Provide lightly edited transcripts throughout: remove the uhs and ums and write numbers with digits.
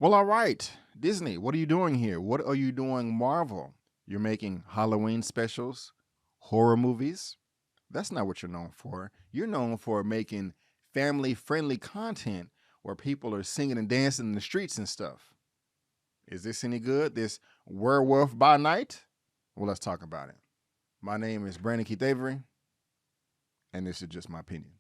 Well, all right. Disney, what are you doing here? What are you doing, Marvel? You're making Halloween specials, horror movies. That's not what you're known for. You're known for making family friendly content where people are singing and dancing in the streets and stuff. Is this any good? This Werewolf by Night? Well, let's talk about it. My name is Brandon Keith Avery, and this is just my opinion.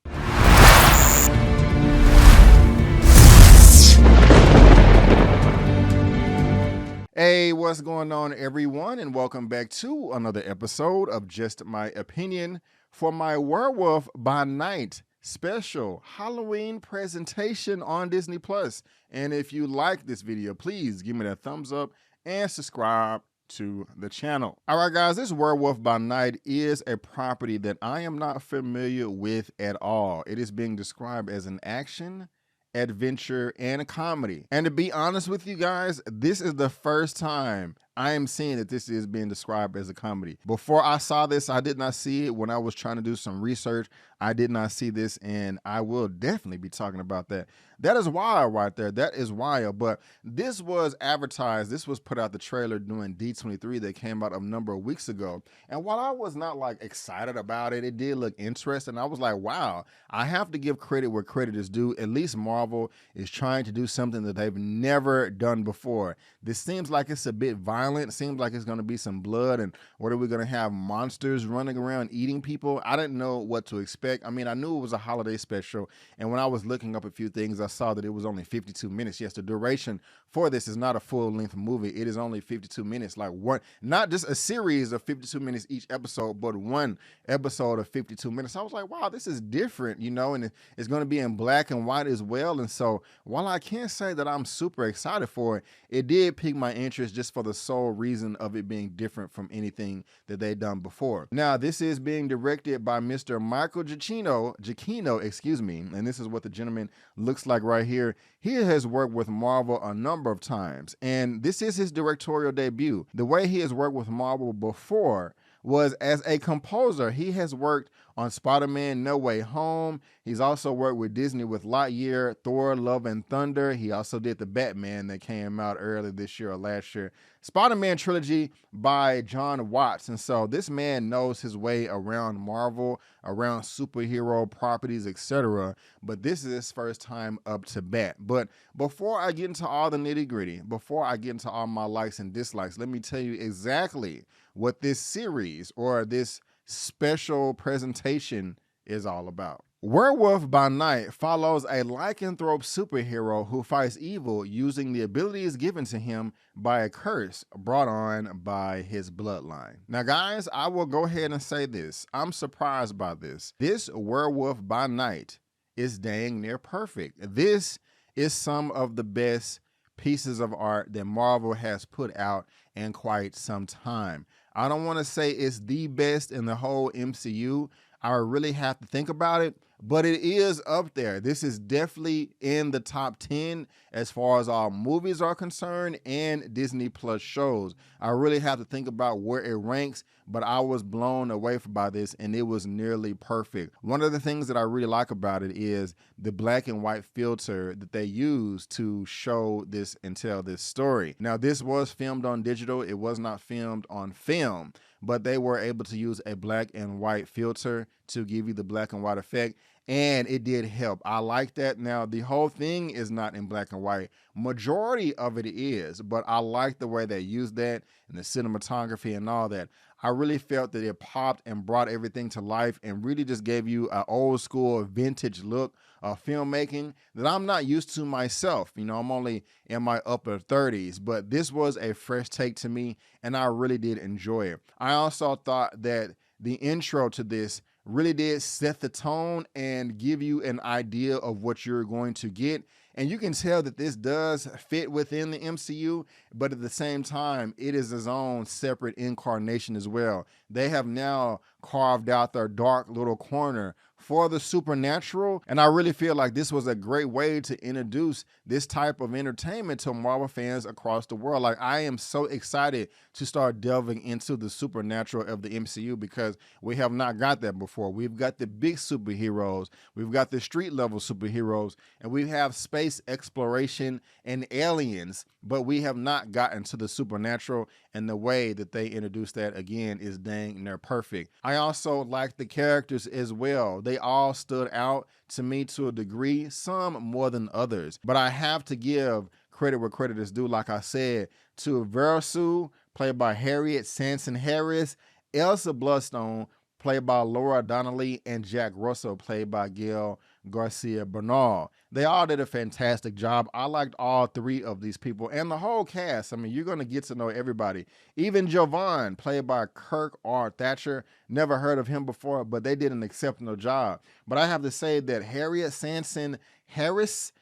Hey, what's going on, everyone? And welcome back to another episode of Just My Opinion for my Werewolf by Night special Halloween presentation on Disney Plus. And if you like this video, please give me that thumbs up and subscribe to the channel. All right, guys, this Werewolf by Night is a property that I am not familiar with at all. It is being described as an action, adventure, and a comedy. And to be honest with you guys, this is the first time I am seeing that this is being described as a comedy. Before I saw this, I did not see it. When I was trying to do some research, I did not see this, and I will definitely be talking about that. That is wild right there. That is wild. But this was advertised. This was put out the trailer during D23 that came out a number of weeks ago. And while I was not like excited about it, it did look interesting. I was like, wow, I have to give credit where credit is due. At least Marvel is trying to do something that they've never done before. This seems like it's a bit violent. It seems like it's going to be some blood. And what are we going to have? Monsters running around eating people? I didn't know what to expect. I mean, I knew it was a holiday special. And when I was looking up a few things, I saw that it was only 52 minutes. Yes, the duration for this is not a full-length movie. It is only 52 minutes. Like one, not just a series of 52 minutes each episode, but one episode of 52 minutes. I was like, wow, this is different, you know, and it's going to be in black and white as well. And so while I can't say that I'm super excited for it, it did pique my interest just for the sole reason of it being different from anything that they've done before. Now, this is being directed by Mr. Michael Giacchino, excuse me, and this is what the gentleman looks like right here. He has worked with Marvel a number of times, and this is his directorial debut. The way he has worked with Marvel before was as a composer. He has worked on Spider-Man No Way Home. He's also worked with Disney with Lightyear, Thor, Love and Thunder. He also did the Batman that came out earlier this year or last year. Spider-Man trilogy by John Watts. And so this man knows his way around Marvel, around superhero properties, etc. But this is his first time up to bat. But before I get into all the nitty-gritty, before I get into all my likes and dislikes, let me tell you exactly what this series or this special presentation is all about. Werewolf by Night follows a lycanthrope superhero who fights evil using the abilities given to him by a curse brought on by his bloodline. Now, guys, I will go ahead and say this. I'm surprised by this. This Werewolf by Night is dang near perfect. This is some of the best pieces of art that Marvel has put out in quite some time. I don't want to say it's the best in the whole MCU. I really have to think about it, but it is up there. This is definitely in the top 10 as far as all movies are concerned and Disney Plus shows. I really have to think about where it ranks, but I was blown away by this and it was nearly perfect. One of the things that I really like about it is the black and white filter that they use to show this and tell this story. Now, this was filmed on digital. It was not filmed on film, but they were able to use a black and white filter to give you the black and white effect, and it did help. I like that. Now, the whole thing is not in black and white. Majority of it is, but I like the way they used that and the cinematography and all that. I really felt that it popped and brought everything to life and really just gave you an old school vintage look of filmmaking that I'm not used to myself. You know, I'm only in my upper 30s, but this was a fresh take to me and I really did enjoy it. I also thought that the intro to this really did set the tone and give you an idea of what you're going to get. And you can tell that this does fit within the MCU, but at the same time, it is its own separate incarnation as well. They have now carved out their dark little corner for the supernatural. And I really feel like this was a great way to introduce this type of entertainment to Marvel fans across the world. Like, I am so excited to start delving into the supernatural of the MCU because we have not got that before. We've got the big superheroes, we've got the street level superheroes, and we have space exploration and aliens, but we have not gotten to the supernatural, and the way that they introduce that again is dang near perfect. I also like the characters as well. They all stood out to me to a degree, some more than others, but I have to give credit where credit is due, like I said, to Werewolf, played by Harriet Sanson Harris, Elsa Bloodstone, played by Laura Donnelly, and Jack Russell, played by Gail Garcia Bernal. They all did a fantastic job. I liked all three of these people and the whole cast. I mean, you're going to get to know everybody. Even Jovan, played by Kirk R. Thatcher. Never heard of him before, but they did an exceptional job. But I have to say that Harriet Sanson Harris,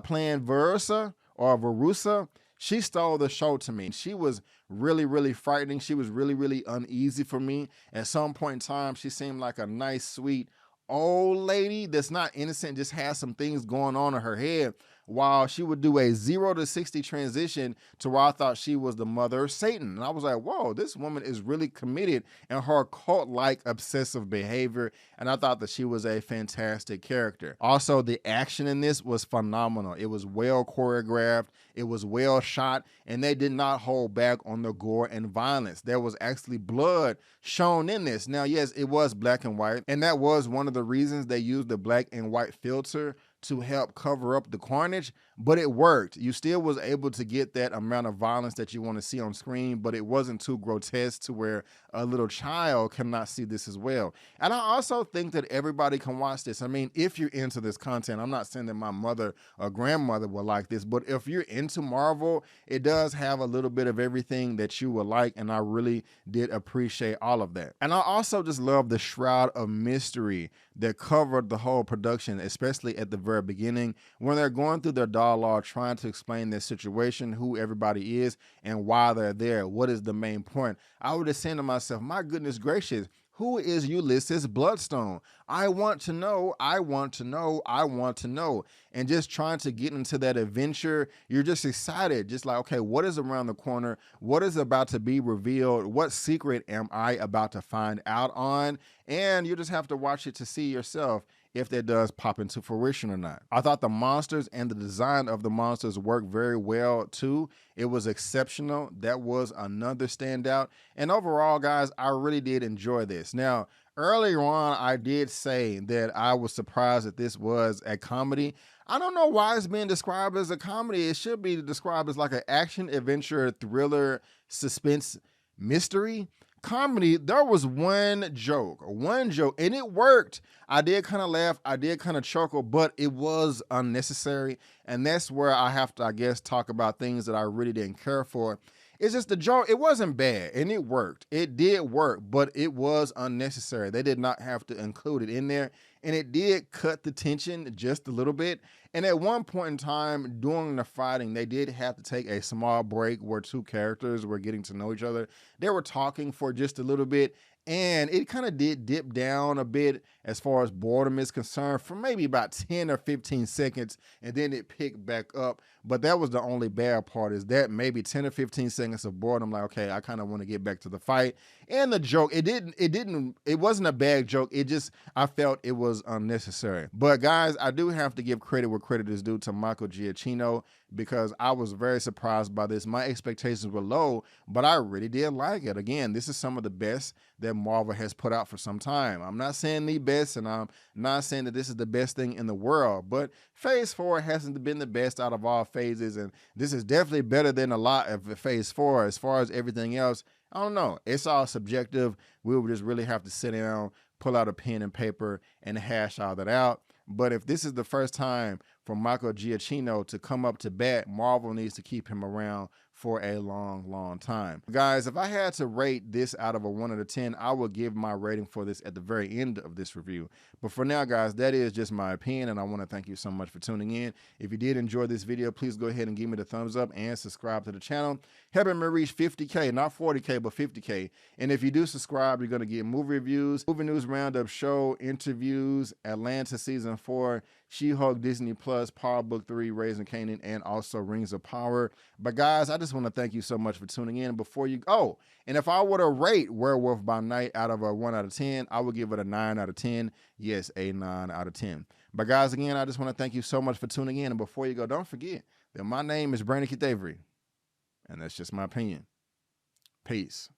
playing Verusa, she stole the show to me. She was really, really frightening. She was really, really uneasy for me. At some point in time, she seemed like a nice, sweet old lady that's not innocent, just has some things going on in her head, while she would do a 0 to 60 transition to where I thought she was the mother of Satan. And I was like, whoa, this woman is really committed in her cult-like obsessive behavior. And I thought that she was a fantastic character. Also, the action in this was phenomenal. It was well choreographed, it was well shot, and they did not hold back on the gore and violence. There was actually blood shown in this. Now, yes, it was black and white, and that was one of the reasons they used the black and white filter to help cover up the carnage, but it worked. You still was able to get that amount of violence that you want to see on screen, but it wasn't too grotesque to where a little child cannot see this as well. And I also think that everybody can watch this. I mean, if you're into this content, I'm not saying that my mother or grandmother will like this, but if you're into Marvel, it does have a little bit of everything that you would like, and I really did appreciate all of that. And I also just love the shroud of mystery that covered the whole production, especially at the very beginning when they're going through their dialogue trying to explain their situation, who everybody is and why they're there, what is the main point. I would just say to myself, my goodness gracious, who is Ulysses Bloodstone? I want to know, I want to know, I want to know. And just trying to get into that adventure, you're just excited, just like, okay, what is around the corner? What is about to be revealed? What secret am I about to find out on? And you just have to watch it to see yourself if that does pop into fruition or not. I thought the monsters and the design of the monsters worked very well too. It was exceptional. That was another standout. And overall, guys, I really did enjoy this. Now, earlier on, I did say that I was surprised that this was a comedy. I don't know why it's being described as a comedy. It should be described as like an action, adventure, thriller, suspense, mystery. Comedy. There was one joke, and it worked. I did kind of laugh, I did kind of chuckle, but it was unnecessary. And that's where I have to, I guess, talk about things that I really didn't care for. It's just the joke, it wasn't bad, and it worked. It did work, but it was unnecessary. They did not have to include it in there, and it did cut the tension just a little bit. And at one point in time during the fighting, they did have to take a small break where two characters were getting to know each other. They were talking for just a little bit, and it kind of did dip down a bit as far as boredom is concerned for maybe about 10 or 15 seconds, and then it picked back up. But that was the only bad part, is that maybe 10 or 15 seconds of boredom, like, okay, I kind of want to get back to the fight. And the joke, it wasn't a bad joke. It just, I felt it was unnecessary. But guys, I do have to give credit where credit is due to Michael Giacchino, because I was very surprised by this. My expectations were low, but I really did like it. Again, this is some of the best that Marvel has put out for some time. I'm not saying the best, and I'm not saying that this is the best thing in the world, but Phase 4 hasn't been the best out of all phases, and this is definitely better than a lot of Phase 4. As far as everything else, I don't know. It's all subjective. We would just really have to sit down, pull out a pen and paper, and hash all that out. But if this is the first time for Michael Giacchino to come up to bat, Marvel needs to keep him around for a long time. Guys, if I had to rate this out of a 1 out of 10, I would give my rating for this at the very end of this review. But for now, guys, that is just my opinion, and I want to thank you so much for tuning in. If you did enjoy this video, please go ahead and give me the thumbs up and subscribe to the channel. Helping me reach 50K, not 40K, but 50K. And if you do subscribe, you're going to get movie reviews, movie news roundup, show interviews, Atlanta season 4, She-Hulk, Disney Plus, Power Book 3, Raising Kanan, and also Rings of Power. But guys, I just want to thank you so much for tuning in. Before you go, and if I were to rate Werewolf by Night out of a 1 out of 10, I would give it a 9 out of 10. Yes, a 9 out of 10. But guys, again, I just want to thank you so much for tuning in. And before you go, don't forget that my name is Brandon Keith Avery, and that's just my opinion. Peace.